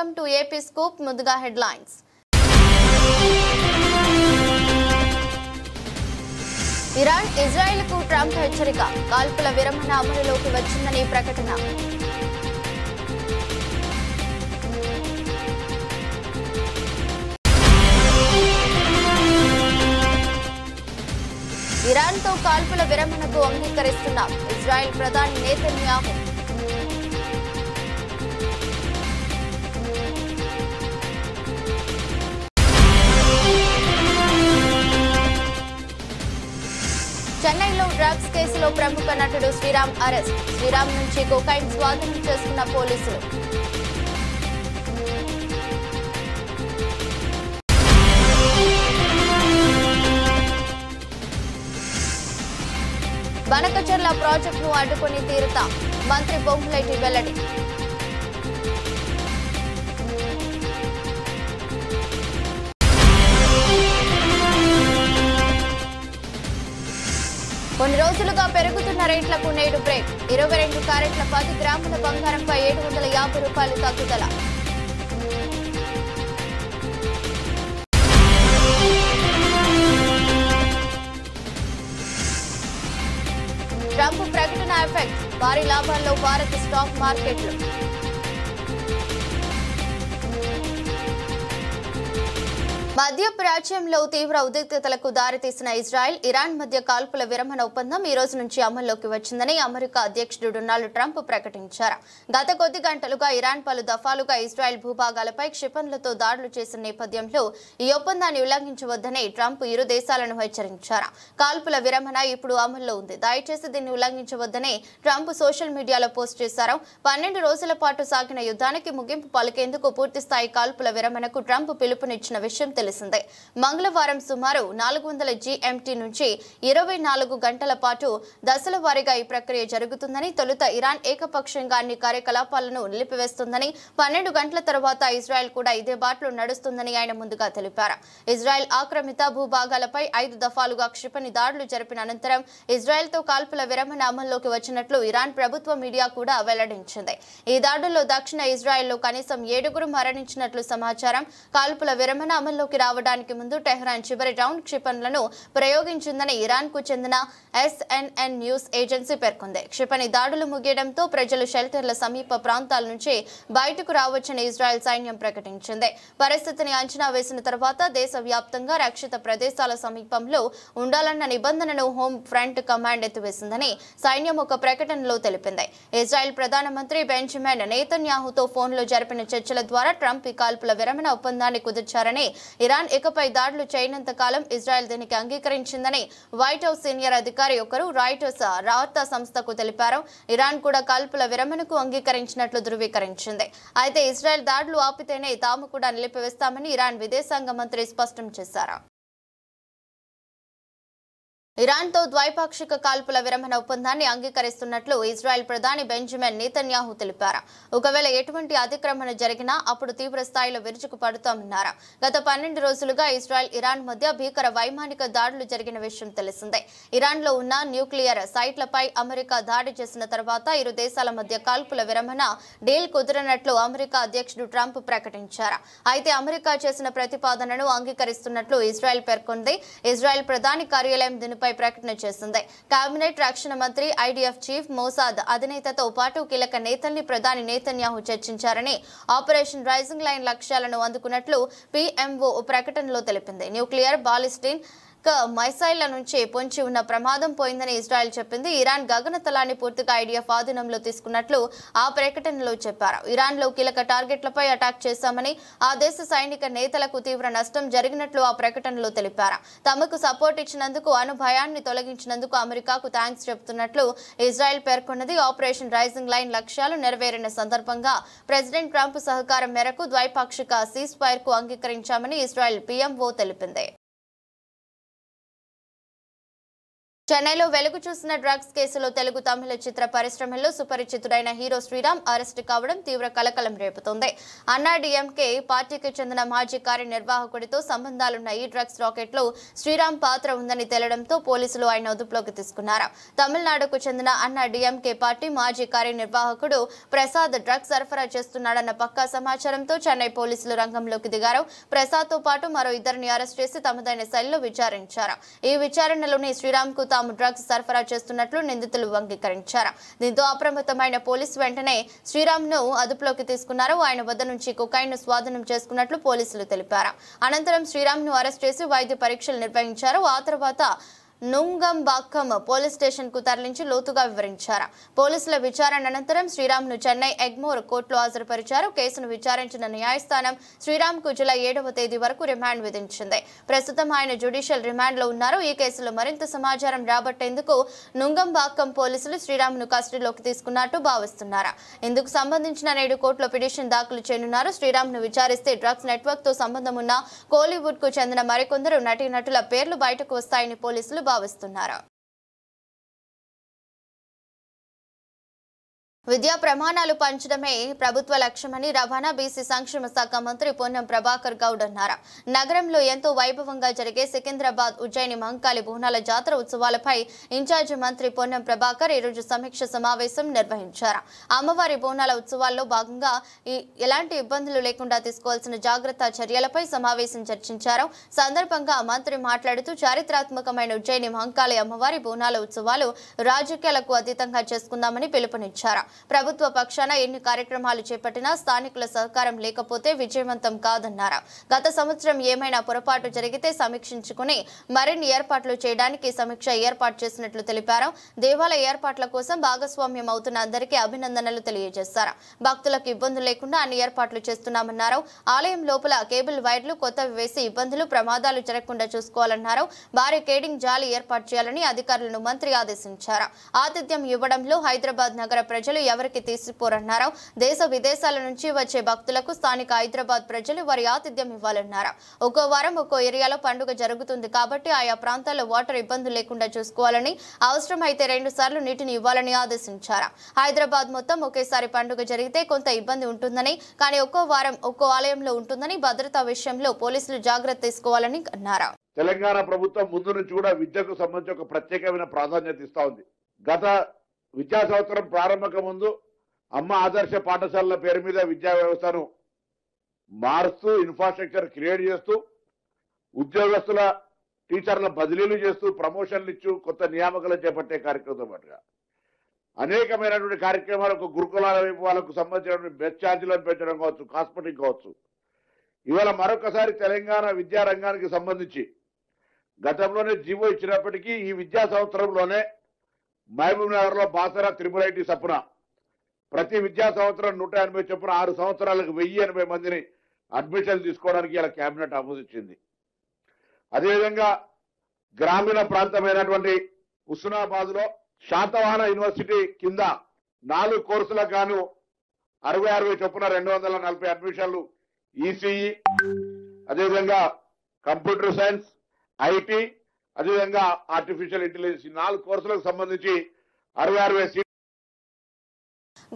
Welcome to AP scoop. ముందుగా headlines. Iran ఇజ్రాయెల్కు Trump హెచ్చరిక. కాల్పుల విరమణ అమలులోకి వచ్చిందని ప్రకటన. ఇరాన్తో కాల్పుల విరమణకు అంగీకరిస్తున్నాం. ఇజ్రాయెల్ ప్రధాని నెతన్యాహు. చెన్నైలో డ్రగ్స్ కేసులో ప్రముఖ నటుడు శ్రీరామ్ అరెస్ట్. శ్రీరామ్ నుంచి కోకైన్ స్వాధీనం చేసుకున్న పోలీసులు. బనకచర్ల ప్రాజెక్టును అడ్డుకొని తీరుతాం. మంత్రి పొంగులేటి వెల్లడి. కొన్ని రోజులుగా పెరుగుతున్న రేట్లకు నేడు బ్రేక్. 22 క్యారెట్ల 10 గ్రాముల బంగారంపై 750 రూపాయలు తగ్గుదల. ట్రంప్ ప్రకటన ఎఫెక్ట్. భారీ లాభాల్లో భారత స్టాక్ మార్కెట్లు. మధ్యప్రాచ్యంలో తీవ్ర ఉద్రిక్తతలకు దారితీసిన ఇజ్రాయెల్, ఇరాన్ మధ్య కాల్పుల విరమణ ఒప్పందం ఈ రోజు నుంచి అమల్లోకి వచ్చిందని అమెరికా అధ్యక్షుడు డొనాల్డ్ ట్రంప్ ప్రకటించారు. గత కొద్ది గంటలుగా ఇరాన్ పలు దఫాలుగా ఇజ్రాయెల్ భూభాగాలపై క్షిపణులతో దాడులు చేసిన నేపథ్యంలో ఈ ఒప్పందాన్ని ఉల్లంఘించవద్దని ట్రంప్ ఇరు దేశాలను హెచ్చరించారు. కాల్పుల విరమణ ఇప్పుడు అమల్లో ఉంది, దయచేసి దీన్ని ఉల్లంఘించవద్దని ట్రంప్ సోషల్ మీడియాలో పోస్ట్ చేశారు. 12 రోజుల పాటు సాగిన యుద్ధానికి ముగింపు పలికేందుకు పూర్తిస్థాయి కాల్పుల విరమణకు ట్రంప్ పిలుపునిచ్చిన విషయం తెలిసిందే. మంగళవారం సుమారు 400 GMT నుంచి 24 గంటల పాటు దశల వారీగా ఈ ప్రక్రియ జరుగుతుందని, తొలుత ఇరాన్ ఏకపక్షంగా అన్ని కార్యకలాపాలను నిలిపివేస్తుందని, 12 గంటల తర్వాత ఇజ్రాయెల్ కూడా ఇదే బాటలో నడుస్తుందని ఆయన ముందుగా తెలిపారు. ఇజ్రాయెల్ ఆక్రమిత భూభాగాలపై 5 దఫాలుగా క్షిపణి దాడులు జరిపిన అనంతరం ఇజ్రాయెల్తో కాల్పుల విరమణ అమల్లోకి వచ్చినట్లు ఇరాన్ ప్రభుత్వ మీడియా కూడా వెల్లడించింది. ఈ దాడుల్లో దక్షిణ ఇజ్రాయెల్లో కనీసం 7 మరణించినట్లు సమాచారం. కాల్పుల విరమణ అమల్లోకి రావడానికి ముందు టెహ్రాన్ చివరి రౌండ్ క్షిపణులను ప్రయోగించిందని ఇరాన్ కు చెందిన SNN న్యూస్ ఏజెన్సీ పేర్కొంది. క్షిపణి దాడులు ముగియడంతో ప్రజలు షెల్టర్ల సమీప ప్రాంతాల నుంచి బయటకు రావచ్చని ఇజ్రాయెల్ సైన్యం ప్రకటించింది. పరిస్థితిని అంచనా వేసిన తర్వాత దేశవ్యాప్తంగా రక్షిత ప్రదేశాల సమీపంలో ఉండాలన్న నిబంధనను హోం ఫ్రంట్ కమాండ్ ఎత్తివేసిందని సైన్యం ఒక ప్రకటనలో తెలిపింది. ఇజ్రాయెల్ ప్రధానమంత్రి బెంజమిన్ నెతన్యాహుతో ఫోన్లో జరిపిన చర్చల ద్వారా ట్రంప్ ఈ కాల్పుల విరమణ ఒప్పందాన్ని కుదిర్చారని, ఇరాన్ ఇకపై దాడులు చేయనంత కాలం ఇజ్రాయెల్ దీనికి అంగీకరించిందని వైట్ హౌస్ సీనియర్ అధికారి ఒకరు రాయిటర్స్ వార్తా సంస్థకు తెలిపారు. ఇరాన్ కూడా కాల్పుల విరమణకు అంగీకరించినట్లు ధృవీకరించింది. అయితే ఇజ్రాయెల్ దాడులు ఆపితేనే తాము కూడా నిలిపివేస్తామని ఇరాన్ విదేశాంగ మంత్రి స్పష్టం చేశారు. ఇరాన్తో ద్వైపాక్షిక కాల్పుల విరమణ ఒప్పందాన్ని అంగీకరిస్తున్నట్లు ఇజ్రాయెల్ ప్రధాని బెంజమిన్ నెతన్యాహు తెలిపారు. ఒకవేళ ఎటువంటి అతిక్రమణ జరిగినా అప్పుడు తీవ్ర స్థాయిలో విరుచుకుపడుతామన్నారు. గత 12 రోజులుగా ఇజ్రాయెల్, ఇరాన్ మధ్య భీకర వైమానిక దాడులు జరిగిన విషయం తెలిసిందే. ఇరాన్లో ఉన్న న్యూక్లియర్ సైట్లపై అమెరికా దాడి చేసిన తర్వాత ఇరు దేశాల మధ్య కాల్పుల విరమణ డీల్ కుదిరినట్లు అమెరికా అధ్యక్షుడు ట్రంప్ ప్రకటించారు. అయితే అమెరికా చేసిన ప్రతిపాదనను అంగీకరిస్తున్నట్లు ఇజ్రాయెల్ పేర్కొంది. ఇజ్రాయెల్ ప్రధాని కార్యాలయం దీనిపై ప్రకటన చేసింది. కేబినెట్, రక్షణ మంత్రి, IDF చీఫ్, మోసాద్ అధినేతతో పాటు కీలక నేతల్ని ప్రధాని నెతన్యాహు చర్చించారని, ఆపరేషన్ రైజింగ్ లైన్ లక్ష్యాలను అందుకున్నట్లు PMO ప్రకటనలో తెలిపింది. న్యూక్లియర్, బాలిస్టిక్ మైసైళ్ల నుంచి పొంచి ఉన్న ప్రమాదం పోయిందని ఇజ్రాయెల్ చెప్పింది. ఇరాన్ గగనతలాన్ని పూర్తిగా IDF ఆధీనంలో తీసుకున్నట్లు ఆ ప్రకటనలో చెప్పారు. ఇరాన్లో కీలక టార్గెట్లపై అటాక్ చేశామని, ఆ దేశ సైనిక నేతలకు తీవ్ర నష్టం జరిగినట్లు ఆ ప్రకటనలో తెలిపారు. తమకు సపోర్ట్ ఇచ్చినందుకు, అణు భయాన్ని తొలగించినందుకు అమెరికాకు థ్యాంక్స్ చెబుతున్నట్లు ఇజ్రాయెల్ పేర్కొన్నది. ఆపరేషన్ రైజింగ్ లైన్ లక్ష్యాలు నెరవేరిన సందర్భంగా ప్రెసిడెంట్ ట్రంప్ సహకారం మేరకు ద్వైపాక్షిక సీజ్ ఫైర్ కు అంగీకరించామని ఇజ్రాయెల్ PMO తెలిపింది. చెన్నైలో వెలుగు చూసిన డ్రగ్స్ కేసులో తెలుగు తమిళ చిత్ర పరిశ్రమలో సుపరిచితుడైన హీరో శ్రీరామ్ అరెస్టు కావడం తీవ్ర కలకలం రేపుతోంది. అన్నాడీఎంకే పార్టీకి చెందిన మాజీ కార్యనిర్వాహకుడితో సంబంధాలున్న ఈ డ్రగ్స్ రాకెట్లో శ్రీరామ్ పాత్ర ఉందని తేలడంతో పోలీసులు ఆయన అదుపులోకి తీసుకున్నారు. తమిళనాడుకు చెందిన అన్నాడీఎంకే పార్టీ మాజీ కార్యనిర్వాహకుడు ప్రసాద్ డ్రగ్స్ సరఫరా చేస్తున్నాడన్న పక్కా సమాచారంతో చెన్నై పోలీసులు రంగంలోకి దిగారు. ప్రసాద్తో పాటు మరో ఇద్దరిని అరెస్ట్ చేసి తమదైన శైలిలో విచారించారు. ఈ విచారణలోని శ్రీరామ్ కు తాము డ్రగ్స్ సరఫరా చేస్తున్నట్లు నిందితులు అంగీకరించారు. దీంతో అప్రమత్తమైన పోలీసు వెంటనే శ్రీరామ్ ను అదుపులోకి తీసుకున్నారు. ఆయన వద్ద నుంచి కొకైన్ ను స్వాధీనం చేసుకున్నట్లు పోలీసులు తెలిపారు. అనంతరం శ్రీరామ్ ను అరెస్ట్ చేసి వైద్య పరీక్షలు నిర్వహించారు. ఆ తర్వాత నుంగంబాక్కం పోలీస్ స్టేషన్ కు తరలించి లోతుగా వివరించారు. పోలీసుల విచారణ అనంతరం శ్రీరామ్ ను చెన్నై ఎగ్మోర్ కోర్టులో హాజరుపరిచారు. కేసును విచారించిన న్యాయస్థానం శ్రీరామ్ కు జూలై 7వ తేదీ వరకు రిమాండ్ విధించింది. ప్రస్తుతం ఆయన జ్యుడిషియల్ రిమాండ్ లో ఉన్నారు. ఈ కేసులో మరింత సమాచారం రాబట్టేందుకు నుంగంబాక్కం పోలీసులు శ్రీరామ్ ను కస్టడీలోకి తీసుకున్నట్టు భావిస్తున్నారు. ఇందుకు సంబంధించిన నేడు కోర్టులో పిటిషన్ దాఖలు చేయనున్నారు. శ్రీరామ్ ను విచారిస్తే డ్రగ్స్ నెట్వర్క్ తో సంబంధం ఉన్న కోలీవుడ్ కు చెందిన మరికొందరు నటీనటుల పేర్లు బయటకు వస్తాయని పోలీసులు భావిస్తున్నారు. విద్యా ప్రమాణాలు పెంచడమే ప్రభుత్వ లక్ష్యమని రవాణా బీసీ సంక్షేమ శాఖ మంత్రి పొన్నం ప్రభాకర్ గౌడ్ అన్నారు. నగరంలో ఎంతో వైభవంగా జరిగే సికింద్రాబాద్ ఉజ్జయిని మహంకాళి బోనాల జాతర ఉత్సవాలపై ఇన్ఛార్జి మంత్రి పొన్నం ప్రభాకర్ ఈరోజు సమీక్ష సమావేశం నిర్వహించారు. అమ్మవారి బోనాల ఉత్సవాల్లో భాగంగా ఎలాంటి ఇబ్బందులు లేకుండా తీసుకోవాల్సిన జాగ్రత్త చర్యలపై సమావేశం చర్చించారు. సందర్భంగా మంత్రి మాట్లాడుతూ చారిత్రాత్మకమైన ఉజ్జయిని మహంకాళి అమ్మవారి బోనాల ఉత్సవాలు రాజకీయాలకు అతీతంగా చేసుకుందామని పిలుపునిచ్చారు. ప్రభుత్వ పక్షాన ఎన్ని కార్యక్రమాలు చేపట్టినా స్థానికుల సహకారం లేకపోతే విజయవంతం కాదన్నారు. గత సంవత్సరం ఏమైనా పొరపాటు జరిగితే సమీక్షించుకుని మరిన్ని ఏర్పాట్లు చేయడానికి సమీక్ష ఏర్పాటు చేసినట్లు తెలిపారు. దేవాలయ ఏర్పాట్ల కోసం భాగస్వామ్యం అవుతున్న అందరికీ అభినందనలు తెలియజేశారు. భక్తులకు ఇబ్బందులు లేకుండా అన్ని ఏర్పాట్లు చేస్తున్నామన్నారు. ఆలయం లోపల కేబుల్ వైర్లు కొత్తవి వేసి ఇబ్బందులు ప్రమాదాలు జరగకుండా చూసుకోవాలన్నారు. బారికేడింగ్ జాలి ఏర్పాటు చేయాలని అధికారులను మంత్రి ఆదేశించారు. ఆతిథ్యం ఇవ్వడంలో హైదరాబాద్ నగర ప్రజలు ఎవరికి తీసిపోరన్నారు. దేశ విదేశాల నుంచి వచ్చే భక్తులకు స్థానిక హైదరాబాద్ ప్రజలు వారి ఆతిథ్యం ఇవ్వాలన్నారు. ఒక్కో వారం ఒక్కో ఏరియాలో పండుగ జరుగుతుంది కాబట్టి ఆయా ప్రాంతాల్లో వాటర్ ఇబ్బందులు లేకుండా చూసుకోవాలని, అవసరమైతే 2 సార్లు నీటిని ఇవ్వాలని ఆదేశించారు. హైదరాబాద్ మొత్తం ఒకేసారి పండుగ జరిగితే కొంత ఇబ్బంది ఉంటుందని, కానీ ఒక్కో వారం ఒక్కో ఆలయంలో ఉంటుందని, భద్రతా విషయంలో పోలీసులు జాగ్రత్త తీసుకోవాలని అన్నారు. తెలంగాణ ప్రభుత్వం ముందు నుంచి కూడా విద్యకు సంబంధించి ఒక ప్రత్యేకమైన ప్రాధాన్యత ఇస్తా ఉంది. గత విద్యా సంవత్సరం ప్రారంభక ముందు అమ్మ ఆదర్శ పాఠశాలల పేరు మీద విద్యా వ్యవస్థను మారుస్తూ ఇన్ఫ్రాస్ట్రక్చర్ క్రియేట్ చేస్తూ ఉద్యోగస్తుల టీచర్ల బదిలీలు చేస్తూ ప్రమోషన్లు ఇచ్చు కొత్త నియామకాలు చేపట్టే కార్యక్రమంతో పాటుగా అనేకమైనటువంటి కార్యక్రమాలకు గురుకులాల వైపు వాళ్ళకు సంబంధించినటువంటి బెస్ట్ ఛార్జీలను పెంచడం కావచ్చు, కాస్మెటిక్ కావచ్చు. ఇవాళ మరొకసారి తెలంగాణ విద్యా రంగానికి సంబంధించి గతంలోనే జీవో ఇచ్చినప్పటికీ ఈ విద్యా సంవత్సరంలోనే మహబూబ్ నగర్ లో బాసరా త్రిపుల్ ఐటీ సపున ప్రతి విద్యా సంవత్సరం 180 చొప్పున 6 సంవత్సరాలకు 1080 మందిని అడ్మిషన్ తీసుకోవడానికి ఇలా కేబినెట్ ఆమోదించింది. అదేవిధంగా గ్రామీణ ప్రాంతమైనటువంటి హుస్నాబాద్ లో శాతవాహన యూనివర్సిటీ కింద 4 కోర్సులకు గాను 60 చొప్పున 240 అడ్మిషన్లు ఈసీఈ, అదేవిధంగా కంప్యూటర్ సైన్స్, ఐటీ, అదేవిధంగా ఆర్టిఫిషియల్ ఇంటెలిజెన్స్ 4 కోర్సులకు సంబంధించి 60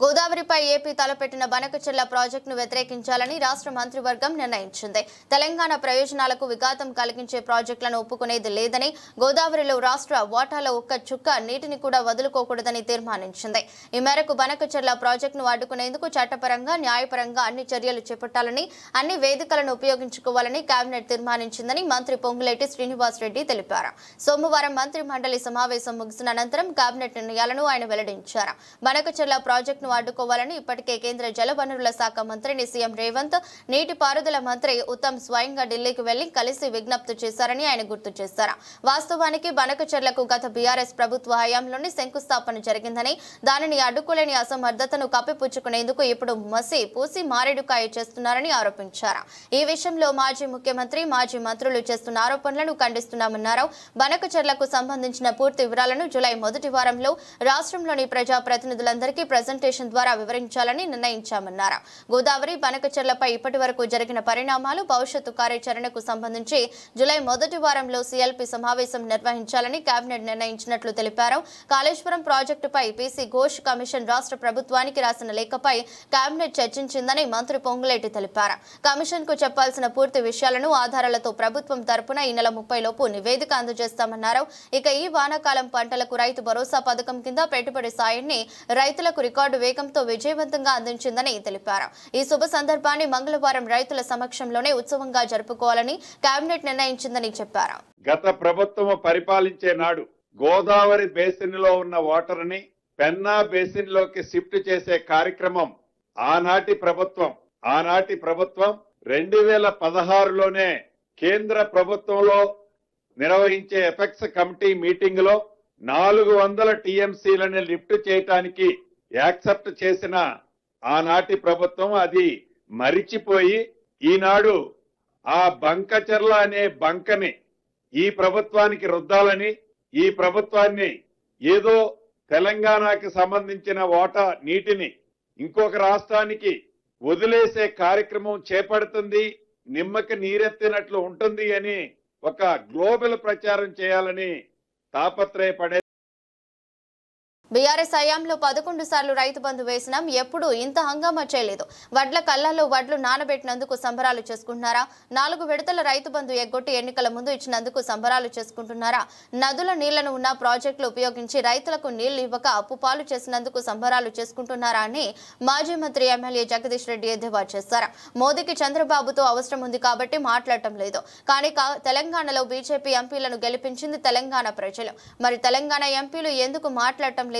గోదావరిపై ఏపీ తలపెట్టిన బనకచెర్ల ప్రాజెక్టును వ్యతిరేకించాలని రాష్ట్ర మంత్రివర్గం నిర్ణయించింది. తెలంగాణ ప్రయోజనాలకు విఘాతం కలిగించే ప్రాజెక్టులను ఒప్పుకునేది లేదని, గోదావరిలో రాష్ట్ర వాటాలో ఒక్క చుక్క నీటిని కూడా వదులుకోకూడదని తీర్మానించింది. ఈ మేరకు బనకచెర్ల ప్రాజెక్టును అడ్డుకునేందుకు చట్టపరంగా, న్యాయపరంగా అన్ని చర్యలు చేపట్టాలని, అన్ని వేదికలను ఉపయోగించుకోవాలని కేబినెట్ తీర్మానించిందని మంత్రి పొంగులేటి శ్రీనివాస్ రెడ్డి తెలిపారు. సోమవారం మంత్రి మండలి సమావేశం ముగిసిన అనంతరం కేబినెట్ నిర్ణయాలను ఆయన వెల్లడించారు. బనకచెర్ల ప్రాజెక్టును అడ్డుకోవాలని ఇప్పటికే కేంద్ర జలవనరుల శాఖ మంత్రిని సీఎం రేవంత్, నీటిపారుదల మంత్రి ఉత్తమ్ స్వయంగా ఢిల్లీకి వెళ్లి కలిసి విజ్ఞప్తి చేశారని ఆయన గుర్తు చేశారు. వాస్తవానికి బనకచెర్లకు గత బీఆర్ఎస్ ప్రభుత్వ హయాంలోనే శంకుస్థాపన జరిగిందని, దానిని అడ్డుకోలేని అసమర్థతను కప్పిపుచ్చుకునేందుకు ఇప్పుడు మసి పూసి మారేడుకాయ చేస్తున్నారని ఆరోపించారు. ఈ విషయంలో మాజీ ముఖ్యమంత్రి, మాజీ మంత్రులు చేస్తున్న ఆరోపణలను ఖండిస్తున్నామన్నారు. బనకచెర్లకు సంబంధించిన పూర్తి వివరాలను జూలై మొదటి వారంలో రాష్ట్రంలోని ప్రజాప్రతినిధులందరికీ ప్రెజెంటేషన్ స్టేషన్ ద్వారా వివరించాలని నిర్ణయించామన్నారు. గోదావరి బనకచెర్లపై ఇప్పటివరకు జరిగిన పరిణామాలు, భవిష్యత్తు కార్యాచరణకు సంబంధించి జూలై మొదటి వారంలో సీఎల్పీ సమావేశం నిర్వహించాలని కేబినెట్ నిర్ణయించినట్లు తెలిపారు. కాళేశ్వరం ప్రాజెక్టుపై పీసీ ఘోష్ కమిషన్ రాష్ట్ర ప్రభుత్వానికి రాసిన లేఖపై కేబినెట్ చర్చించిందని మంత్రి పొంగులేటి తెలిపారు. కమిషన్ కు చెప్పాల్సిన పూర్తి విషయాలను ఆధారాలతో ప్రభుత్వం తరపున ఈ నెల 30 లోపు నివేదిక అందజేస్తామన్నారు. ఇక ఈ వానాకాలం పంటలకు రైతు భరోసా పథకం కింద పెట్టుబడి సాయాన్ని రైతులకు రికార్డు వేగంతో విజయవంతంగా అందించిందని తెలిపారు. ఈ శుభ సందర్భాన్ని మంగళవారం రైతుల సమక్షంలోనే ఉత్సవంగా జరుపుకోవాలని కేబినెట్ నిర్ణయించిందని చెప్పారు. గత ప్రభుత్వం పరిపాలించే నాడు గోదావరి బేసిన్ లో ఉన్న వాటర్ ని పెన్నా బేసిన్ లోకి షిఫ్ట్ చేసే కార్యక్రమం ఆనాటి ప్రభుత్వం 2016లోనే కేంద్ర ప్రభుత్వంలో నిర్వహించే ఎపెక్స్ కమిటీ మీటింగ్ లో 400 టీఎంసీలని లిఫ్ట్ చేయటానికి యాక్సెప్ట్ చేసిన ఆనాటి ప్రభుత్వం అది మరిచిపోయి ఈనాడు ఆ బంకచెర్ల అనే బంకని ఈ ప్రభుత్వానికి రుద్దాలని, ఈ ప్రభుత్వాన్ని ఏదో తెలంగాణకి సంబంధించిన వాటా నీటిని ఇంకొక రాష్ట్రానికి వదిలేసే కార్యక్రమం చేపడుతుంది, నిమ్మకి నీరెత్తినట్లు ఉంటుంది అని ఒక గ్లోబల్ ప్రచారం చేయాలని తాపత్రయపడే బీఆర్ఎస్ హయాంలో 11 సార్లు రైతు బంధు వేసినాం, ఎప్పుడు ఇంత హంగామా చేయలేదు. వడ్ల కళ్ళల్లో వడ్లు నానబెట్టినందుకు సంబరాలు చేసుకుంటున్నారా? 4 విడతల రైతు బంధు ఎగ్గొట్టి ఎన్నికల ముందు ఇచ్చినందుకు సంబరాలు చేసుకుంటున్నారా? నదుల నీళ్లను ఉన్న ప్రాజెక్టులు ఉపయోగించి రైతులకు నీళ్లు ఇవ్వక అప్పుపాలు చేసినందుకు సంబరాలు చేసుకుంటున్నారా అని మాజీ మంత్రి ఎమ్మెల్యే జగదీష్ రెడ్డి ఎద్దేవా చేశారు. మోదీకి చంద్రబాబుతో అవసరం ఉంది కాబట్టి మాట్లాడటం లేదు, కానీ తెలంగాణలో బీజేపీ ఎంపీలను గెలిపించింది తెలంగాణ ప్రజలు. మరి తెలంగాణ ఎంపీలు ఎందుకు మాట్లాడటం లేదు?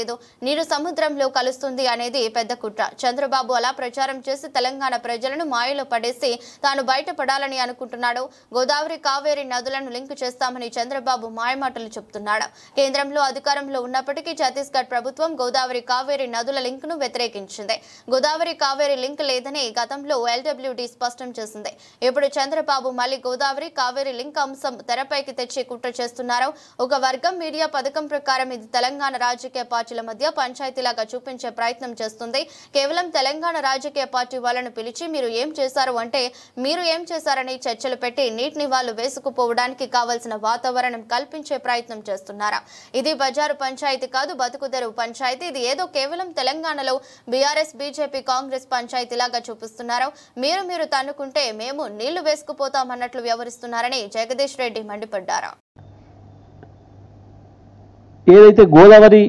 నీరు సముద్రంలో కలుస్తుంది అనేది పెద్ద కుట్ర. చంద్రబాబు అలా ప్రచారం చేసి తెలంగాణ ప్రజలను మాయలో పడేసి తాను బయటపడాలని అనుకుంటున్నాడు. గోదావరి కావేరి నదులను లింక్ చేస్తామని చంద్రబాబు మాయమాటలు చెప్తున్నాడు. కేంద్రంలో అధికారంలో ఉన్నప్పటికీ ఛత్తీస్గఢ్ ప్రభుత్వం గోదావరి కావేరి నదుల లింక్ ను వ్యతిరేకించింది. గోదావరి కావేరి లింక్ లేదని గతంలో ఎల్డబ్ల్యూడీ స్పష్టం చేసింది. ఇప్పుడు చంద్రబాబు మళ్లీ గోదావరి కావేరి లింక్ అంశం తెరపైకి తెచ్చి కుట్ర చేస్తున్నారు. ఒక వర్గం మీడియా పథకం ప్రకారం ఇది తెలంగాణ రాజకీయ పార్టీల మధ్య పంచాయతీలాగా చూపించే ప్రయత్నం చేస్తుంది. కేవలం తెలంగాణ రాజకీయ పార్టీ వాళ్ళను పిలిచి మీరు ఏం చేశారు అంటే మీరు ఏం చేశారని చర్చలు పెట్టి నీటిని వాళ్ళు వేసుకుపోవడానికి కావాల్సిన వాతావరణం కల్పించే ప్రయత్నం చేస్తున్నారు. ఇది బజారు పంచాయతీ కాదు, బతుకుదెరువు పంచాయతీ. ఇది ఏదో కేవలం తెలంగాణలో బీఆర్ఎస్ బీజేపీ కాంగ్రెస్ పంచాయతీలాగా చూపిస్తున్నారు. మీరు తన్నుకుంటే మేము నీళ్లు వేసుకుపోతామన్నట్లు వ్యవహరిస్తున్నారని జగదీష్ రెడ్డి మండిపడ్డారు. ఏదైతే గోదావరి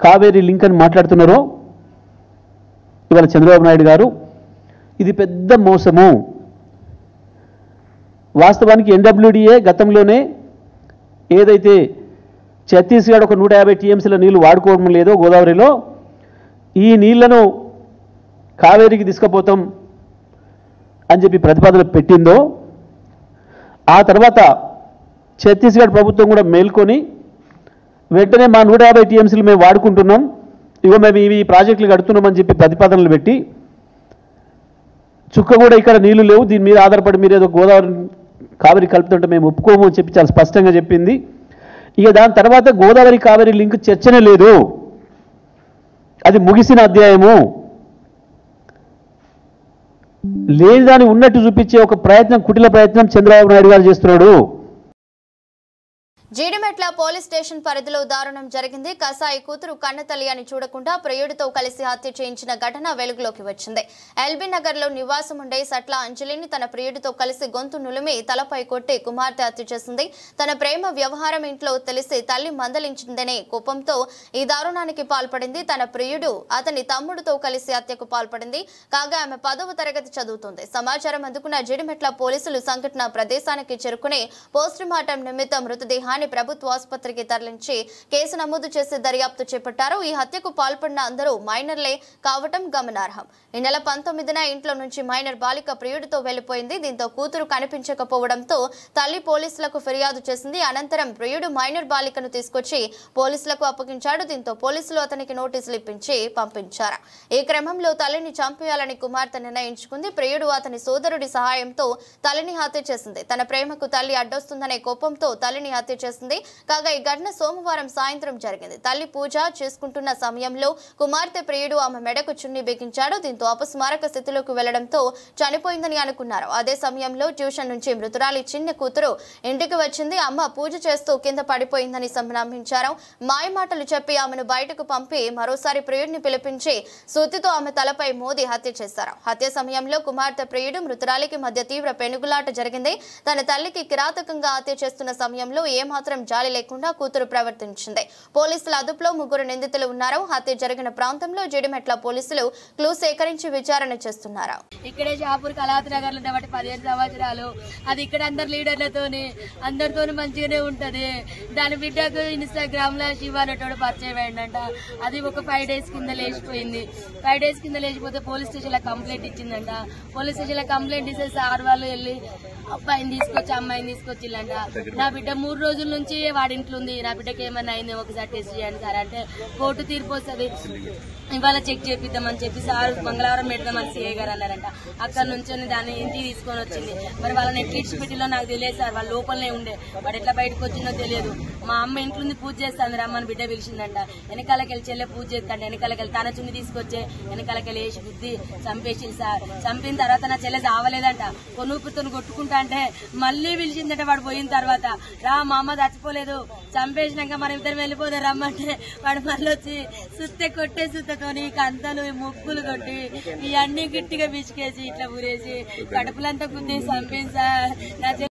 కావేరీ లింక్ అని మాట్లాడుతున్నారో ఇవాళ చంద్రబాబు నాయుడు గారు, ఇది పెద్ద మోసము. వాస్తవానికి ఎన్డబ్ల్యూడీఏ గతంలోనే ఏదైతే ఛత్తీస్గఢ్ ఒక 150 టీఎంసీల నీళ్లు వాడుకోవడం లేదో గోదావరిలో, ఈ నీళ్లను కావేరీకి తీసుకుపోతాం అని చెప్పి ప్రతిపాదన పెట్టిందో, ఆ తర్వాత ఛత్తీస్గఢ్ ప్రభుత్వం కూడా మేల్కొని వెంటనే మా 150 టీఎంసీలు మేము వాడుకుంటున్నాం, ఇగో మేము ఇవి ప్రాజెక్టులు కడుతున్నామని చెప్పి ప్రతిపాదనలు పెట్టి చుక్క కూడా ఇక్కడ నీళ్లు లేవు, దీని మీద ఆధారపడి మీరు ఏదో గోదావరి కావేరీ కలుపుతుంటే మేము ఒప్పుకోము అని చెప్పి చాలా స్పష్టంగా చెప్పింది. ఇక దాని తర్వాత గోదావరి కావేరీ లింక్ చర్చనే లేదు, అది ముగిసిన అధ్యాయము. లేని దాన్ని ఉన్నట్టు చూపించే ఒక ప్రయత్నం, కుటిల ప్రయత్నం చంద్రబాబు నాయుడు గారు చేస్తున్నాడు. జీడిమెట్ల పోలీస్ స్టేషన్ పరిధిలో దారుణం జరిగింది. కసాయి కూతురు కన్నతల్లి అని చూడకుండా ప్రియుడితో కలిసి హత్య చేయించిన ఘటన వెలుగులోకి వచ్చింది. ఎల్బీ నగర్ లో నివాసం ఉండే సట్ల అంజలిని తన ప్రియుడితో కలిసి గొంతు నులిమి తలపై కొట్టి కుమార్తె హత్య చేసింది. తన ప్రేమ వ్యవహారం ఇంట్లో తెలిసి తల్లి మందలించిందనే కోపంతో ఈ దారుణానికి పాల్పడింది. తన ప్రియుడు అతని తమ్ముడితో కలిసి హత్యకు పాల్పడింది. కాగా ఆమె 10వ తరగతి చదువుతుంది. సమాచారం అందుకున్న జీడిమెట్ల పోలీసులు సంఘటన ప్రదేశానికి చేరుకుని పోస్టుమార్టం నిమిత్తం మృతదేహాన్ని ప్రభుత్వ ఆసుపత్రికి తరలించి కేసు నమోదు చేసి దర్యాప్తు చేపట్టారు. ఈ హత్యకు పాల్పడిన అందరూ మైనర్లే కావటం గమనార్హం. ఈ నెల 19న ఇంట్లో నుంచి మైనర్ బాలిక ప్రియుడితో వెళ్లిపోయింది. దీంతో కూతురు కనిపించకపోవడంతో తల్లి పోలీసులకు ఫిర్యాదు చేసింది. అనంతరం ప్రియుడు మైనర్ బాలికను తీసుకొచ్చి పోలీసులకు అప్పగించాడు. దీంతో పోలీసులు అతనికి నోటీసులు ఇప్పించి పంపించారు. ఈ క్రమంలో తల్లిని చంపేయాలని కుమార్తె నిర్ణయించుకుంది. ప్రియుడు అతని సోదరుడి సహాయంతో తల్లిని హత్య చేసింది. తన ప్రేమకు తల్లి అడ్డొస్తుందనే కోపంతో తల్లిని హత్య చేసింది. కాగా ఈ ఘటన సోమవారం సాయంత్రం జరిగింది. తల్లి పూజ చేసుకుంటున్న సమయంలో కుమార్తె ప్రియుడు ఆమె మెడకు చున్ని బిగించాడు. దీంతో అపస్మారక స్థితిలోకి వెళ్లడంతో చనిపోయిందని అనుకున్నారు. అదే సమయంలో ట్యూషన్ నుంచి మృతురాలి చిన్న కూతురు ఇంటికి వచ్చింది. అమ్మ పూజ చేస్తూ కింద పడిపోయిందని నమ్మించారు. మాయమాటలు చెప్పి ఆమెను బయటకు పంపి మరోసారి ప్రియుడిని పిలిపించి సుత్తితో ఆమె తలపై మోది హత్య చేశారు. హత్య సమయంలో కుమార్తె ప్రియుడు మృతురాలికి మధ్య తీవ్ర పెనుగులాట జరిగింది. తన తల్లికి కిరాతకంగా హత్య చేస్తున్న సమయంలో ఏమాత్రం జాలి లేకుండా కూతురు ప్రవర్తించింది. పోలీసుల అదుపులో 3 నిందితులు ఉన్నారు. హత్య జరిగిన ప్రాంతంలో జిడిమెట్ల పోలీసులు క్లూ సేకరించి విచారణ చేస్తున్నారు. ఇక్కడే షాపూర్ కళాత్ నగర్ లో 15 సంవత్సరాలు అది ఇక్కడ అందరు లీడర్లతోని అందరితోని మంచిగానే ఉంటది. దాని బిడ్డకు ఇన్స్టాగ్రామ్ లో శివ అనేటోడు పరిచయం అయిందంట. అది ఒక 5 డేస్ కింద లేచిపోయింది. 5 డేస్ కింద లేచిపోతే పోలీస్ స్టేషన్ లో కంప్లైంట్ ఇచ్చిందంట. పోలీస్ స్టేషన్ లో కంప్లైంట్ ఇస్తే సార్ వాళ్ళు వెళ్ళి అబ్బాయిని తీసుకొచ్చి అమ్మాయిని తీసుకొచ్చిల్లంట. నా బిడ్డ 3 రోజుల నుంచి వాడింట్లో ఉంది. నా బిడ్డకి ఏమన్నా అయింది ఒకసారి టెస్ట్ చేయండి సార్ అంటే కోర్టు తీర్పు వస్తుంది, ఇవాళ చెక్ చేపిద్దామని చెప్పి సార్ మంగళవారం పెడదామని సిఐ గారు అన్నారంట. అక్కడ నుంచి దాన్ని ఇంటికి తీసుకొని వచ్చింది. మరి వాళ్ళని ఎట్లా ఇచ్చిపెట్టిలో నాకు తెలియదు సార్. వాళ్ళ లోపలనే ఉండే, వాడు ఎట్లా బయటకు వచ్చిందో తెలియదు. మా అమ్మ ఇంట్లో పూజ చేస్తాను రమ్మని బిడ్డ పిలిచిందంట. వెనకాలకెళ్ళి చెల్లె పూజ చేస్తాండి. వెనకాలకెళ్ళి తన చున్ని తీసుకొచ్చే వెనకాలకెళ్ళి వేసి బుద్ధి చంపేసింది సార్. చంపిన తర్వాత నా చెల్లె చావలేదంట. కొనుపుతో కొట్టుకుంటా అంటే మళ్ళీ పిలిచిందంట. వాడు పోయిన తర్వాత రా మా అమ్మ చచ్చిపోలేదు, చంపేసినాక మనం ఇద్దరు వెళ్ళిపోదాం రమ్మంటే వాడు మళ్ళీ వచ్చి సుత్తే కొట్టే సుత్తతోని కంతలు ముక్కులు కొట్టి ఇవన్నీ గట్టిగా బిసికేసి ఇట్లా ఊరేసి కడుపులంతా గుద్ది చంపేసి సార్.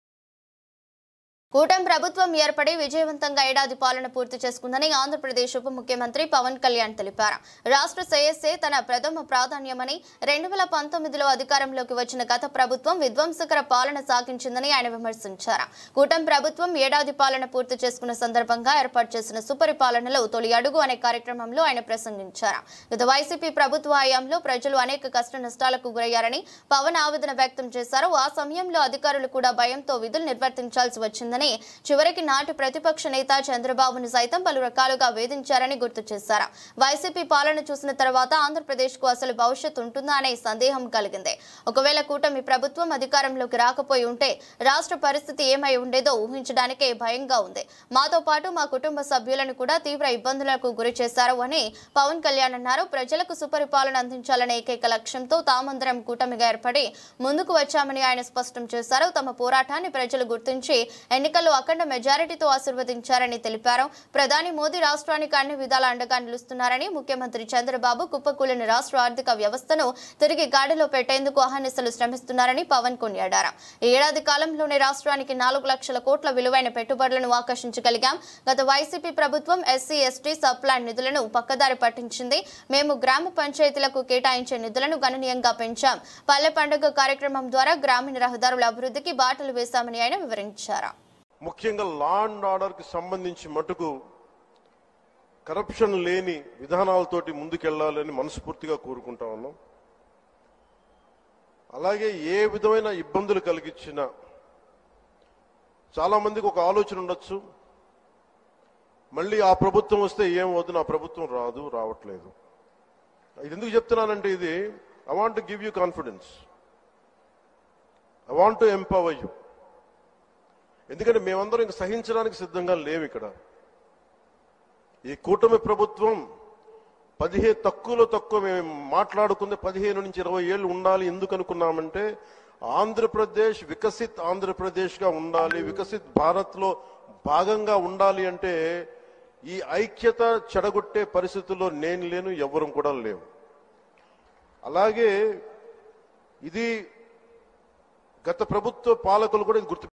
కూటమి ప్రభుత్వం ఏర్పడి విజయవంతంగా ఏడాది పాలన పూర్తి చేసుకుందని ఆంధ్రప్రదేశ్ ఉప ముఖ్యమంత్రి పవన్ కళ్యాణ్ తెలిపారు. రాష్ట్ర శ్రేయస్సే తన ప్రథమ ప్రాధాన్యమని 2019లో అధికారంలోకి వచ్చిన గత ప్రభుత్వం విధ్వంసకర పాలన సాగించిందని ఆయన విమర్శించారు. కూటమి ప్రభుత్వం ఏడాది పాలన పూర్తి చేసుకున్న సందర్భంగా ఏర్పాటు చేసిన సుపరిపాలనలో తొలి అడుగు అనే కార్యక్రమంలో ఆయన ప్రసంగించారు. గత వైసీపీ ప్రభుత్వ హయాంలో ప్రజలు అనేక కష్ట నష్టాలకు గురయ్యారని పవన్ ఆవేదన వ్యక్తం చేశారు. ఆ సమయంలో అధికారులు కూడా భయంతో విధులు నిర్వర్తించాల్సి వచ్చిందని, చివరికి నాటి ప్రతిపక్ష నేత చంద్రబాబును సైతం పలు రకాలుగా వేధించారని గుర్తు చేశారు. వైసీపీ పాలన చూసిన తర్వాత ఆంధ్రప్రదేశ్ కు అసలు భవిష్యత్తు ఉంటుందా అనే సందేహం కలిగింది. ఒకవేళ కూటమి ప్రభుత్వం అధికారంలోకి రాకపోయి ఉంటే రాష్ట్ర పరిస్థితి ఏమై ఉండేదో ఊహించడానికే భయంగా ఉంది. మాతో పాటు మా కుటుంబ సభ్యులను కూడా తీవ్ర ఇబ్బందులకు గురి చేశారు అని పవన్ కళ్యాణ్ అన్నారు. ప్రజలకు సుపరిపాలన అందించాలనే ఏకైక లక్ష్యంతో తామందరం కూటమిగా ఏర్పడి ముందుకు వచ్చామని ఆయన స్పష్టం చేశారు. తమ పోరాటాన్ని ప్రజలు గుర్తించి ఎన్నికల్లో అఖండ మెజారిటీతో ఆశీర్వదించారని తెలిపారు. ప్రధాని మోదీ రాష్ట్రానికి అన్ని విధాల అండగా నిలుస్తున్నారని, ముఖ్యమంత్రి చంద్రబాబు కుప్పకూలిన రాష్ట్ర ఆర్థిక వ్యవస్థను తిరిగి గాడిలో పెట్టేందుకు అహర్నిశలు శ్రమిస్తున్నారని పవన్ కొనియాడారు. ఈ ఏడాది కాలంలోనే రాష్ట్రానికి 4 లక్షల కోట్ల విలువైన పెట్టుబడులను ఆకర్షించగలిగాం. గత వైసీపీ ప్రభుత్వం ఎస్సీ ఎస్టీ సబ్ ప్లాన్ నిధులను పక్కదారి పట్టించింది. మేము గ్రామ పంచాయతీలకు కేటాయించే నిధులను గణనీయంగా పెంచాం. పల్లె పండుగ కార్యక్రమం ద్వారా గ్రామీణ రహదారుల అభివృద్ధికి బాటలు వేశామని ఆయన వివరించారు. ముఖ్యంగా లా అండ్ ఆర్డర్ కి సంబంధించి మటుకు కరప్షన్ లేని విధానాలతోటి ముందుకెళ్లాలని మనస్ఫూర్తిగా కోరుకుంటా ఉన్నాం. అలాగే ఏ విధమైన ఇబ్బందులు కలిగించినా చాలా మందికి ఒక ఆలోచన ఉండొచ్చు, మళ్ళీ ఆ ప్రభుత్వం వస్తే ఏమవుతుంది, ఆ ప్రభుత్వం రావట్లేదు. ఇది ఎందుకు చెప్తున్నానంటే, ఇది I want to give you confidence, I want to empower you. ఎందుకంటే మేమందరం ఇంక సహించడానికి సిద్ధంగా లేవు. ఇక్కడ ఈ కూటమి ప్రభుత్వం తక్కువ మేము మాట్లాడుకుంది 15 నుంచి 20 ఏళ్ళు ఉండాలి. ఎందుకు అనుకున్నామంటే ఆంధ్రప్రదేశ్ వికసిత్ ఆంధ్రప్రదేశ్ గా ఉండాలి, వికసిత్ భారత్ లో భాగంగా ఉండాలి. అంటే ఈ ఐక్యత చెడగొట్టే పరిస్థితుల్లో నేను లేను, ఎవరు కూడా లేవు. అలాగే ఇది గత ప్రభుత్వ పాలకులు కూడా ఇది గుర్తు.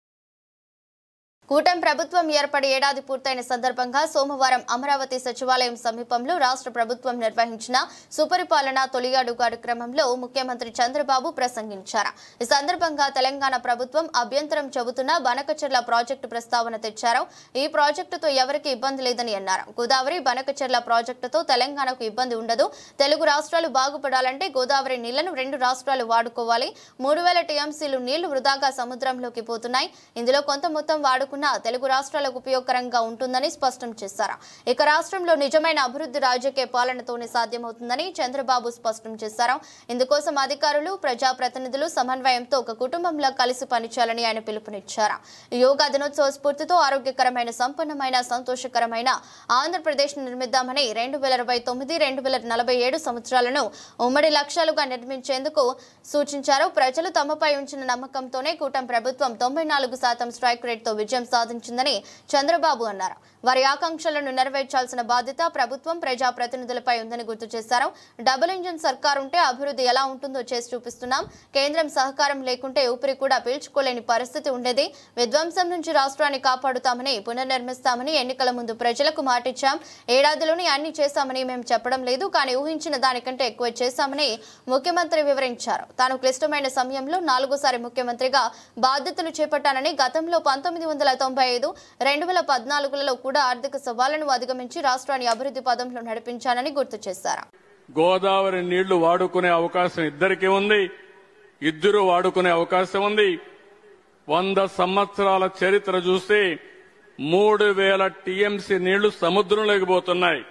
కూటమి ప్రభుత్వం ఏర్పడి ఏడాది పూర్తయిన సందర్భంగా సోమవారం అమరావతి సచివాలయం సమీపంలో రాష్ట్ర ప్రభుత్వం నిర్వహించిన సుపరిపాలన తొలి అడుగు కార్యక్రమంలో ముఖ్యమంత్రి చంద్రబాబు ప్రసంగించారు. ఈ సందర్భంగా తెలంగాణ ప్రభుత్వం అభ్యంతరం చెబుతున్న బనకచెర్ల ప్రాజెక్టు ప్రస్తావన తెచ్చారు. ఈ ప్రాజెక్టుతో ఎవరికి ఇబ్బంది లేదని అన్నారు. గోదావరి బనకచెర్ల ప్రాజెక్టుతో తెలంగాణకు ఇబ్బంది ఉండదు. తెలుగు రాష్ట్రాలు బాగుపడాలంటే గోదావరి నీళ్లను 2 రాష్ట్రాలు వాడుకోవాలి. 3000 టీఎంసీలు నీళ్లు వృధాగా సముద్రంలోకి పోతున్నాయి. ఇందులో కొంత మొత్తం వాడుకున్న వాడుకున్నా తెలుగు రాష్ట్రాలకు ఉపయోగకరంగా ఉంటుందని స్పష్టం చేశారు. ఇక రాష్ట్రంలో నిజమైన అభివృద్ధి రాజకీయ పాలనతోనే సాధ్యమవుతుందని చంద్రబాబు స్పష్టం చేశారు. ఇందుకోసం అధికారులు, ప్రజాప్రతినిధులు సమన్వయంతో ఒక కుటుంబంలో కలిసి పనిచేయాలని ఆయన పిలుపునిచ్చారు. యోగా దినోత్సవ స్ఫూర్తితో ఆరోగ్యకరమైన, సంపన్నమైన, సంతోషకరమైన ఆంధ్రప్రదేశ్ నిర్మిద్దామని 2029-2047 సంవత్సరాలను ఉమ్మడి లక్ష్యాలుగా నిర్మించేందుకు సూచించారు. ప్రజలు తమపై ఉంచిన నమ్మకంతోనే కూటమి ప్రభుత్వం 94% స్ట్రైక్ రేట్తో విజయం సాధించిందని చంద్రబాబు అన్నారు. వారి ఆకాంక్షలను నెరవేర్చాల్సిన బాధ్యత ప్రభుత్వం, ప్రజాప్రతినిధులపై ఉందని గుర్తు చేశారు. డబుల్ ఇంజిన్ సర్కార్ ఉంటే అభివృద్ధి ఎలా ఉంటుందో చేసి చూపిస్తున్నాం. కేంద్రం సహకారం లేకుంటే ఊపిరి కూడా పీల్చుకోలేని పరిస్థితి ఉండేది. విధ్వంసం నుంచి రాష్ట్రాన్ని కాపాడుతామని, పునర్నిర్మిస్తామని ఎన్నికల ముందు ప్రజలకు మాటిచ్చాం. ఏడాదిలోనే అన్ని చేశామని మేము చెప్పడం లేదు, కానీ ఊహించిన దానికంటే ఎక్కువ చేశామని ముఖ్యమంత్రి వివరించారు. తాను క్లిష్టమైన సమయంలో 4సారి ముఖ్యమంత్రిగా బాధ్యతలు చేపట్టానని, గతంలో 1995, 2014లలో కూడా ఆర్థిక సవాళ్లను అధిగమించి రాష్ట్రాన్ని అభివృద్ధి పదంలో నడిపించానని గుర్తు చేశారు. గోదావరి నీళ్లు వాడుకునే అవకాశం ఇద్దరికీ ఉంది, ఇద్దరు వాడుకునే అవకాశం ఉంది. 100 సంవత్సరాల చరిత్ర చూస్తే 3000 టీఎంసీ నీళ్లు సముద్రంలోకి పోతున్నాయి.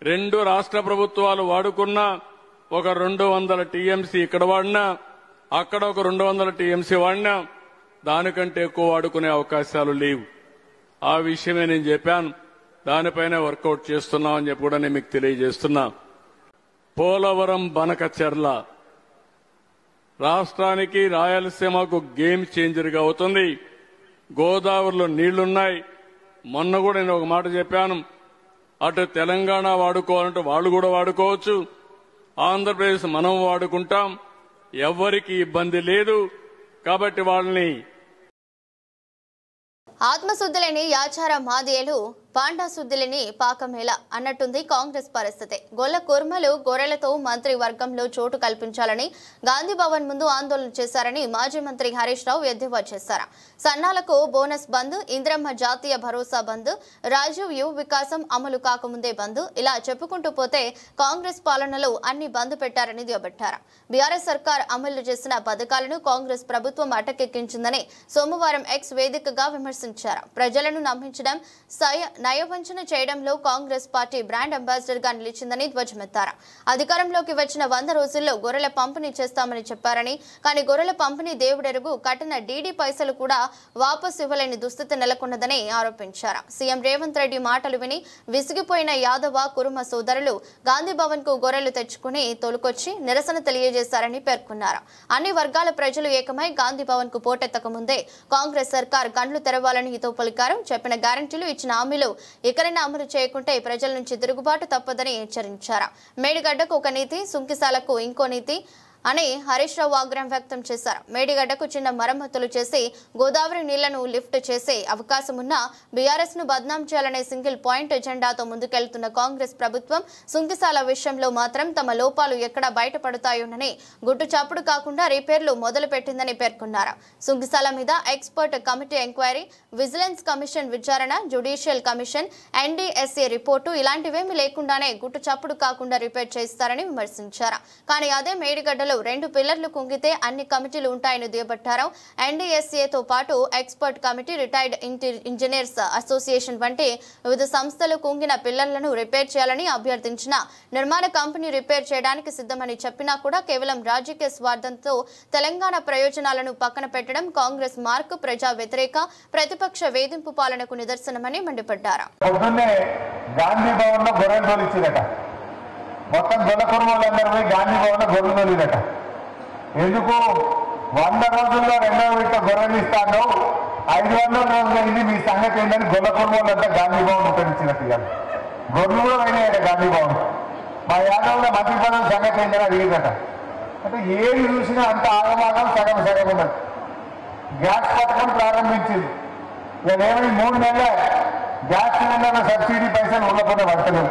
2 రాష్ట్ర ప్రభుత్వాలు వాడుకున్నా ఒక 200 టీఎంసీ ఇక్కడ వాడినా, అక్కడ ఒక 200 టీఎంసీ వాడినా దానికంటే ఎక్కువ వాడుకునే అవకాశాలు లేవు. ఆ విషయమే నేను చెప్పాను. దానిపైన వర్కౌట్ చేస్తున్నామని చెప్పి కూడా నేను మీకు తెలియజేస్తున్నా. పోలవరం బనకచెర్ల రాష్ట్రానికి, రాయలసీమకు గేమ్ చేంజర్గా అవుతుంది. గోదావరిలో నీళ్లున్నాయి. మొన్న కూడా నేను ఒక మాట చెప్పాను, అటు తెలంగాణ వాడుకోవాలంటే వాళ్ళు కూడా వాడుకోవచ్చు, ఆంధ్రప్రదేశ్ మనం వాడుకుంటాం, ఎవ్వరికి ఇబ్బంది లేదు. కాబట్టి వాళ్ళని ఆత్మశుద్ధులని యాచార మాదియలు, పాండా శుద్ధులని పాకమేళ అన్నట్టుంది కాంగ్రెస్ పరిస్థితి. గొల్ల కుర్మలు, గొర్రెలతో మంత్రి వర్గంలో చోటు కల్పించాలని గాంధీ భవన్ ముందు ఆందోళన చేశారని మాజీ మంత్రి హరీష్ రావు ఎద్దేవా చేశారు. సన్నాలకు బోనస్ బంద్, ఇంద్రమ్మ జాతీయ భరోసా బంద్, రాజీవ్ యువ వికాసం అమలు కాకముందే బంద్, ఇలా చెప్పుకుంటూ పోతే కాంగ్రెస్ పాలనలో అన్ని బంద్ పెట్టారని దుయ్యబట్టారు. బీఆర్ఎస్ సర్కార్ అమలు చేసిన పథకాలను కాంగ్రెస్ ప్రభుత్వం అటకెక్కించిందని సోమవారం ఎక్స్ వేదికగా విమర్శించారు. ప్రజలను నమ్మించడం, నయవంచన చేయడంలో కాంగ్రెస్ పార్టీ బ్రాండ్ అంబాసిడర్ గా నిలిచిందని ధ్వజమెత్తారు. అధికారంలోకి వచ్చిన 100 రోజుల్లో గొర్రెల పంపిణీ చేస్తామని చెప్పారని, కానీ గొర్రెల పంపిణీ దేవుడెరుగు, కట్టిన డీడీ పైసలు కూడా వాపసు ఇవ్వలేని దుస్థితి నెలకొన్నదని ఆరోపించారు. సీఎం రేవంత్ రెడ్డి మాటలు విని విసిగిపోయిన యాదవ, కురుమ సోదరులు గాంధీ భవన్ కు గొర్రెలు తెచ్చుకుని తోలుకొచ్చి నిరసన తెలియజేశారని పేర్కొన్నారు. అన్ని వర్గాల ప్రజలు ఏకమై గాంధీ భవన్ కు పోటెత్తక ముందే కాంగ్రెస్ సర్కార్ కండ్లు తెరవాలని హితవు పలికారు. చెప్పిన గ్యారంటీలు, ఇచ్చిన హామీలు ఎక్కడైనా అమలు చేయకుంటే ప్రజల నుంచి తిరుగుబాటు తప్పదని హెచ్చరించారు. మేడిగడ్డకు ఒక నీతి, సుంకిసాలకు ఇంకో నీతి అని హరీష్ రావు ఆగ్రహం వ్యక్తం చేశారు. మేడిగడ్డకు చిన్న మరమ్మతులు చేసి గోదావరి నీళ్లను లిఫ్ట్ చేసే అవకాశం ఉన్న బీఆర్ఎస్ ను బద్నాం చేయాలనే సింగిల్ పాయింట్ ఎజెండాతో ముందుకెళ్తున్న కాంగ్రెస్ ప్రభుత్వం సుంకిసాల విషయంలో మాత్రం తమ లోపాలు ఎక్కడ బయటపడతాయోనని గుట్టు చాపుడు కాకుండా రిపేర్లు మొదలు పెట్టిందని పేర్కొన్నారు. సుంకిసాల మీద expert committee enquiry, vigilance commission విచారణ, జ్యుడిషియల్ కమిషన్, ఎన్డీఎస్ఏ రిపోర్టు ఇలాంటివేమీ లేకుండానే గుట్టు చప్పుడు కాకుండా రిపేర్ చేస్తారని విమర్శించారు. కానీ అదే మేడిగడ్డలో 2 పిల్లర్లు కుంగితే అన్ని కమిటీలు ఉంటాయని దుయ్యబట్టారు. ఎన్డీఎస్ఏతో పాటు expert committee, retired engineers association వంటి వివిధ సంస్థలు కుంగిన పిల్లర్లను రిపేర్ చేయాలని అభ్యర్థించిన నిర్మాణ కంపెనీ రిపేర్ చేయడానికి సిద్ధమని చెప్పినా కూడా కేవలం రాజకీయ స్వార్థంతో తెలంగాణ ప్రయోజనాలను పక్కన పెట్టడం కాంగ్రెస్ మార్క్, ప్రజా వ్యతిరేక, ప్రతిపక్ష వేధింపు పాలనకు నిదర్శనమని మండిపడ్డారు. మొత్తం గొల్ల కుర్మలందరూ పోయి గాంధీ భవన్ గొర్రెలు తొలిదట. ఎందుకు 100 రోజుల్లో 2వ విడత గొర్రెలు ఇస్తాను, 500 రోజులు అయింది, మీ సంగతి ఏంటని గొల్ల కుర్మలంతా గాంధీ భవన్ ఉపయోగించినట్టుగా గొర్రెలు కూడా పోయినాయట గాంధీ భవన్. మా యాదవుల మంత్రి పదవి సంగతి ఏంటని అడిగిందట. అంటే ఏది చూసినా అంత ఆగమాగం, సగం సగం ఉన్నది. గ్యాస్ పథకం ప్రారంభించింది. ఇదేమైంది, 3 నెలలే గ్యాస్ సిలిండర్ల సబ్సిడీ పైసలు ఉండకుండా పడతలేవు,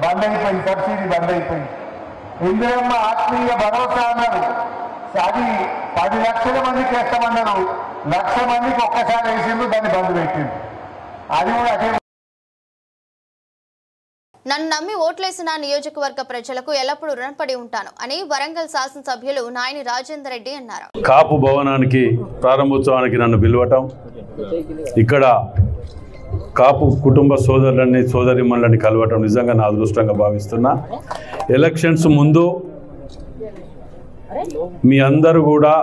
బంద్ అయిపోయింది, సబ్సిడీ బంద్ అయిపోయింది. ఇందిరమ్మ ఆత్మీయ భరోసా అన్నారు, అది 10 లక్షల మందికి వేస్తామన్నారు, 1,00,000 మందికి ఒక్కసారి వేసిండు, దాన్ని బంద్ పెట్టింది. అది కూడా అదే. నన్ను నమ్మి ఓట్లేసిన నియోజకవర్గ ప్రజలకు ఎల్లప్పుడూ రుణపడి ఉంటాను అని వరంగల్ శాసనసభ్యులు నాయని రాజేందర్ రెడ్డి అన్నారు. కాపు భవనానికి ప్రారంభోత్సవానికి నన్ను పిలవటం, ఇక్కడ కాపు కుటుంబ సోదరులని సోదరిమణులని కలవటం నిజంగా నా అదృష్టంగా భావిస్తున్నా. ఎలక్షన్స్ ముందు మీ అందరూ కూడా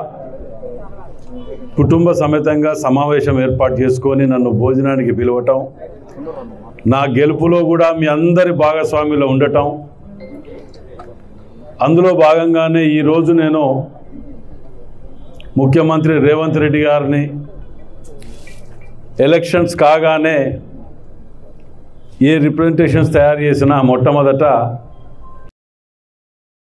కుటుంబ సమేతంగా సమావేశం ఏర్పాటు చేసుకొని నన్ను భోజనానికి పిలవటం, నా గెలుపులో కూడా మీ అందరి భాగస్వామ్యంలో ఉండటం, అందులో భాగంగానే ఈరోజు నేను ముఖ్యమంత్రి రేవంత్ రెడ్డి గారిని ఎలక్షన్స్ కాగానే ఏ రిప్రజెంటేషన్స్ తయారు చేసినా మొట్టమొదట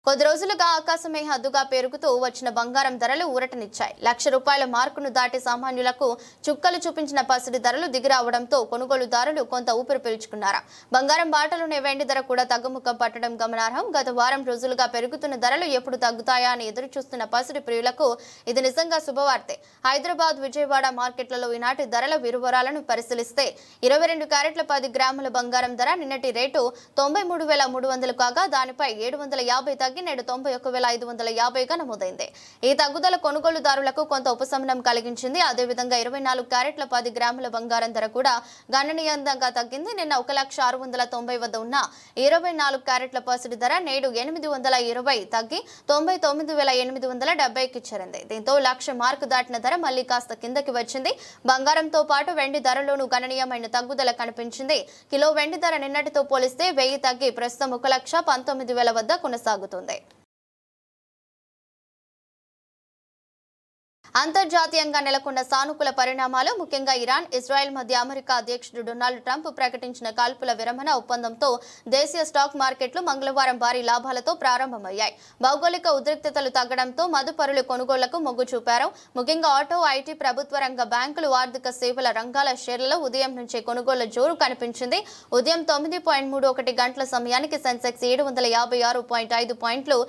కొద్ది రోజులుగా ఆకాశమే హద్దుగా పెరుగుతూ వచ్చిన బంగారం ధరలు ఊరటనిచ్చాయి. ₹1,00,000 మార్కును దాటి సామాన్యులకు చుక్కలు చూపించిన పసిడి ధరలు దిగిరావడంతో కొనుగోలుదారులు కొంత ఊపిరి పీల్చుకున్నారు. బంగారం బాటలోనే వెండి ధర కూడా తగ్గుముఖం పట్టడం గమనార్హం. గత వారం రోజులుగా పెరుగుతున్న ధరలు ఎప్పుడు తగ్గుతాయా అని ఎదురు చూస్తున్న పసిడి ప్రియులకు ఇది నిజంగా శుభవార్తే. హైదరాబాద్, విజయవాడ మార్కెట్లలో ఈనాటి ధరల విరువరాలను పరిశీలిస్తే 22 క్యారెట్ల 10 గ్రాముల బంగారం ధర నిన్నటి రేటు 93,300 కాగా దానిపై 750 తగ్గి నేడు 91,550గా నమోదైంది. ఈ తగ్గుదల కొనుగోలుదారులకు కొంత ఉపశమనం కలిగించింది. అదేవిధంగా 24 క్యారెట్ల 10 గ్రాముల బంగారం ధర కూడా గణనీయంగా తగ్గింది. నిన్న 1,690,000 వద్ద ఉన్న 24 క్యారెట్ల పసిడి ధర నేడు 820 తగ్గి 99,870కి చేరింది. దీంతో 1,00,000 మార్కు దాటిన ధర మళ్లీ కాస్త కిందకి వచ్చింది. బంగారంతో పాటు వెండి ధరలోనూ గణనీయమైన తగ్గుదల కనిపించింది. కిలో వెండి ధర నిన్నటితో పోలిస్తే 1000 తగ్గి ప్రస్తుతం 1,19,000 వద్ద కొనసాగుతుంది. అంతర్జాతీయంగా నెలకొన్న సానుకూల పరిణామాలు, ముఖ్యంగా ఇరాన్, ఇజ్రాయెల్ మధ్య అమెరికా అధ్యక్షుడు డొనాల్డ్ ట్రంప్ ప్రకటించిన కాల్పుల విరమణ ఒప్పందంతో దేశీయ స్టాక్ మార్కెట్లు మంగళవారం భారీ లాభాలతో ప్రారంభమయ్యాయి. భౌగోళిక ఉద్రిక్తతలు తగ్గడంతో మదుపరులు కొనుగోళ్లకు మొగ్గు చూపారు. ముఖ్యంగా ఆటో, ఐటీ, ప్రభుత్వ రంగ బ్యాంకులు, ఆర్థిక సేవల రంగాల షేర్లలో ఉదయం నుంచే కొనుగోళ్ల జోరు కనిపించింది. ఉదయం 9:31 గంటల సమయానికి సెన్సెక్స్ 756.5 పాయింట్లు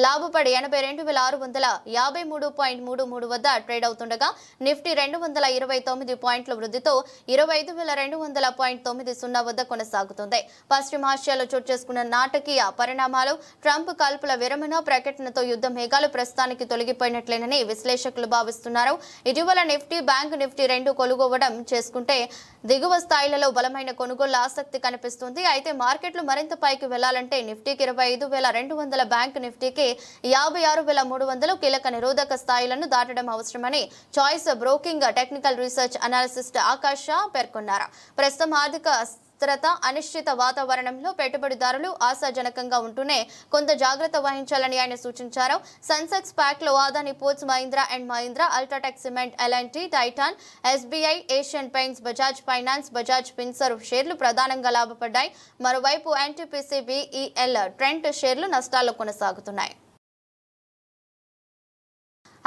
లాభపడి 82,653.33 వద్ద ట్రేడ్ అవుతుండగా నిఫ్టీ 229 పాయింట్ల వృద్ధితో 25,200.90 వద్ద కొనసాగుతుంది. పశ్చిమాసియాలో చోటు చేసుకున్న నాటకీయ పరిణామాలు, ట్రంప్ కాల్పుల విరమణ ప్రకటనతో యుద్ధ మేఘాలు ప్రస్తుతానికి తొలగిపోయినట్లేనని విశ్లేషకులు భావిస్తున్నారు. ఇటీవల నిఫ్టీ, బ్యాంక్ నిఫ్టీ రెండు కొనుగోవడం చేసుకుంటే దిగువ స్థాయిలలో బలమైన కొనుగోళ్ల ఆసక్తి కనిపిస్తుంది. అయితే మార్కెట్లు మరింత పైకి వెళ్లాలంటే నిఫ్టీకి 25,200, బ్యాంక్ నిఫ్టీకి 56,300 కీలక నిరోధక స్థాయిలను దాటడం అవసరమని choice broking technical research analyst Akash Shah పేర్కొన్నారు. ప్రస్తుతం ఆర్థిక స్థిరత, అనిశ్చిత వాతావరణంలో పెట్టుబడిదారులు ఆశాజనకంగా ఉంటూనే కొంత జాగ్రత్త వహించాలని ఆయన సూచించారు. సెన్సెక్స్ ప్యాక్లో Adani Ports, Mahindra and Mahindra, UltraTech Cement, LNT, Titan, SBI, Asian Paints, Bajaj Finance, Bajaj Finserv షేర్లు ప్రధానంగా లాభపడ్డాయి. మరోవైపు ఎన్టీపీసీ, బీఈఎల్, ట్రెంట్ షేర్లు నష్టాల్లో కొనసాగుతున్నాయి.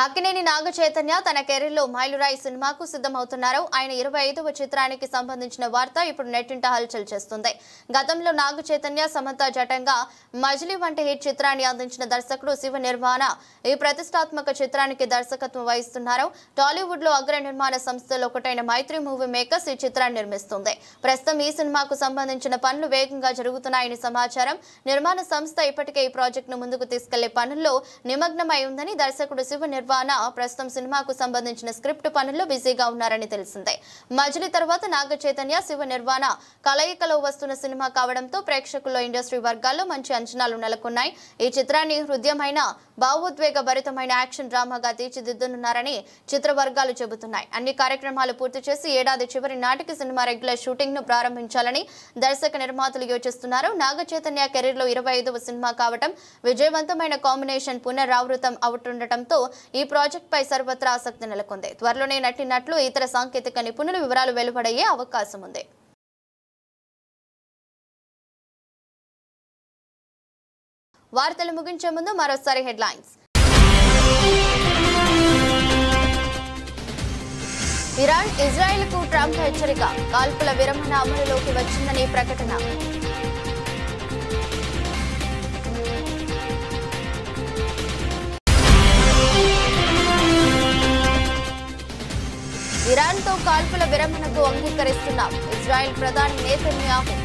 అక్కినేని నాగ చైతన్య తన కెరీర్లో మైలురాయి సినిమాకు సిద్ధమవుతున్నారు. ఆయన 25వ చిత్రానికి సంబంధించిన వార్త ఇప్పుడు నెట్టింట హల్చల్ చేస్తుంది. గతంలో నాగ చైతన్య, సమంత జటంగా మజిలీ వంటి హిట్ చిత్రాన్ని అందించిన దర్శకుడు శివ నిర్వాణ ఈ ప్రతిష్టాత్మక చిత్రానికి దర్శకత్వం వహిస్తున్నారు. టాలీవుడ్ లో అగ్ర నిర్మాణ సంస్థలో ఒకటైన మైత్రి మూవీ మేకర్స్ ఈ చిత్రాన్ని నిర్మిస్తుంది. ప్రస్తుతం ఈ సినిమాకు సంబంధించిన పనులు వేగంగా జరుగుతున్నాయని సమాచారం. నిర్మాణ సంస్థ ఇప్పటికే ఈ ప్రాజెక్టును ముందుకు తీసుకెళ్లే పనుల్లో నిమగ్నమై ఉందని దర్శకుడు శివ ప్రస్తుతం సినిమాకు సంబంధించిన స్క్రిప్ట్ పనుల్లో బిజీగా ఉన్నారని తెలిసిందే. మజిలీ తర్వాత నాగ చైతన్య, శివ నిర్వాణ కలయికలో వస్తున్న సినిమా కావడంతో ప్రేక్షకుల్లో, ఇండస్ట్రీ వర్గాల్లో మంచి అంచనాలు నెలకొన్నాయి. ఈ చిత్రాన్ని హృదయమైన, భావోద్వేగ భరితమైన యాక్షన్ డ్రామాగా తీర్చిదిద్దనున్నారని చిత్ర వర్గాలు చెబుతున్నాయి. అన్ని కార్యక్రమాలు పూర్తి చేసి ఏడాది చివరి నాటికి సినిమా రెగ్యులర్ షూటింగ్ ను ప్రారంభించాలని దర్శక నిర్మాతలు యోచిస్తున్నారు. నాగ చైతన్య కెరీర్ లో 25వ సినిమా కావటం, విజయవంతమైన కాంబినేషన్ పునరావృతం అవుతుండటంతో ఈ ప్రాజెక్ట్ పై సర్వత్రా ఆసక్తి నెలకొంది. త్వరలోనే నటినట్లు ఇతర సాంకేతిక నిపుణుల వివరాలు వెలువడయ్యే అవకాశం ఉంది. వార్తలు ముగించే ముందు మరోసారి హెడ్లైన్స్. ఇరాన్, ఇజ్రాయెల్ కు ట్రంప్ హెచ్చరిక, కాల్పుల విరమణ అమలులోకి వచ్చిందని ప్రకటన. ఇరాన్తో కాల్పుల విరమణకు అంగీకరిస్తున్నాం, ఇజ్రాయెల్ ప్రధాని నెతన్యాహు.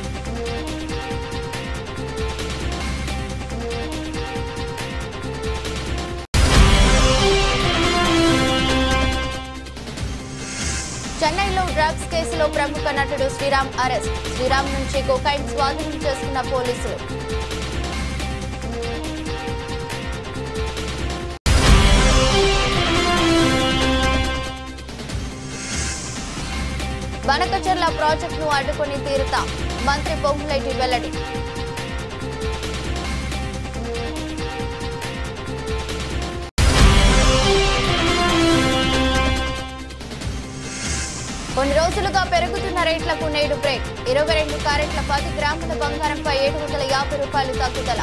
చెన్నైలో డ్రగ్స్ కేసులో ప్రముఖ నటుడు శ్రీరామ్ అరెస్ట్. శ్రీరామ్ నుంచి కోకైన్ స్వాధీనం చేసుకున్న పోలీసులు. బనకచర్ల ప్రాజెక్టును అడ్డుకొని తీరుతా మంత్రి పొంగులేటి వెల్లడి. కొన్ని రోజులుగా పెరుగుతున్న రేట్లకు నేడు బ్రేక్. 22 క్యారెట్ల 10 గ్రాముల బంగారంపై 750 రూపాయలు తగ్గుదల.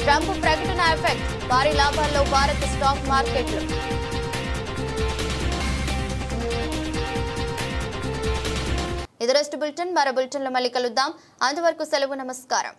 ట్రంప్ ప్రకటన ఎఫెక్ట్. భారీ లాభాల్లో భారత స్టాక్ మార్కెట్లు. ఇది రెస్ట్ బులెటిన్. మరో బులెటిన్లో మళ్ళీ కలుద్దాం. అంతవరకు సెలవు. నమస్కారం.